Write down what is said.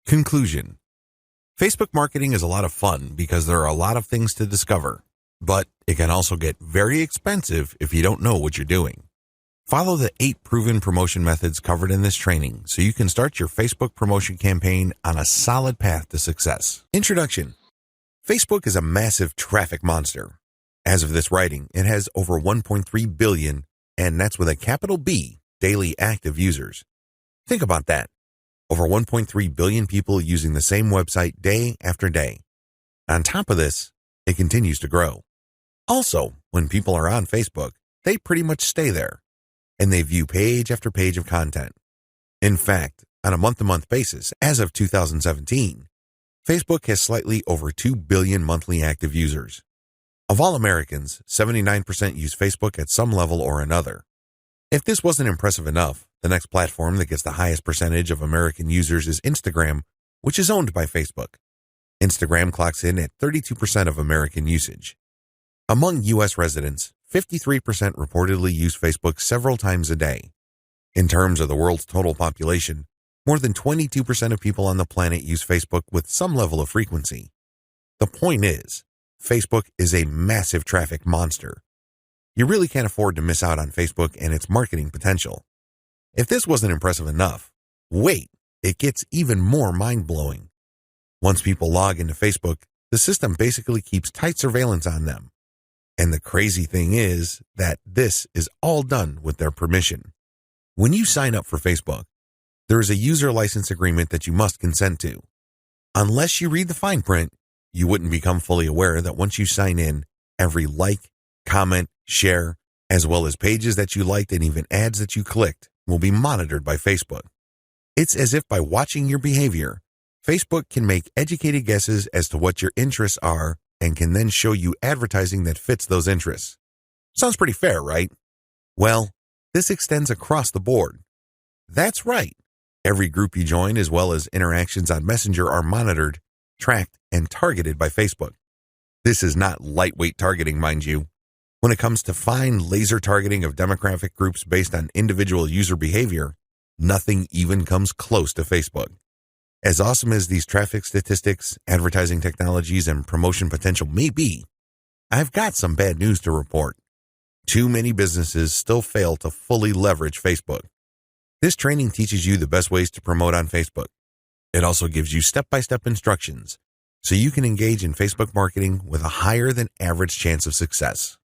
Conclusion. Facebook marketing is a lot of fun because there are a lot of things to discover, but it can also get very expensive if you don't know what you're doing. Follow the 8 proven promotion methods covered in this training so you can start your Facebook promotion campaign on a solid path to success. Introduction. Facebook is a massive traffic monster. As of this writing, it has over 1.3 billion, and that's with a capital B, daily active users. Think about that. Over 1.3 billion people using the same website day after day. On top of this, it continues to grow. Also, when people are on Facebook, they pretty much stay there, and they view page after page of content. In fact, on a month-to-month basis, as of 2017, Facebook has slightly over 2 billion monthly active users. Of all Americans, 79% use Facebook at some level or another. If this wasn't impressive enough, the next platform that gets the highest percentage of American users is Instagram, which is owned by Facebook. Instagram clocks in at 32% of American usage. Among U.S. residents, 53% reportedly use Facebook several times a day. In terms of the world's total population, more than 22% of people on the planet use Facebook with some level of frequency. The point is, Facebook is a massive traffic monster. You really can't afford to miss out on Facebook and its marketing potential. If this wasn't impressive enough, wait, it gets even more mind-blowing. Once people log into Facebook, the system basically keeps tight surveillance on them. And the crazy thing is that this is all done with their permission. When you sign up for Facebook, there is a user license agreement that you must consent to. Unless you read the fine print, you wouldn't become fully aware that once you sign in, every like, comment, share, as well as pages that you liked and even ads that you clicked, will be monitored by Facebook. It's as if by watching your behavior, Facebook can make educated guesses as to what your interests are and can then show you advertising that fits those interests. Sounds pretty fair, right? Well, this extends across the board. That's right. Every group you join as well as interactions on Messenger are monitored, tracked, and targeted by Facebook. This is not lightweight targeting, mind you. When it comes to fine laser targeting of demographic groups based on individual user behavior, nothing even comes close to Facebook. As awesome as these traffic statistics, advertising technologies, and promotion potential may be, I've got some bad news to report. Too many businesses still fail to fully leverage Facebook. This training teaches you the best ways to promote on Facebook. It also gives you step-by-step instructions so you can engage in Facebook marketing with a higher than average chance of success.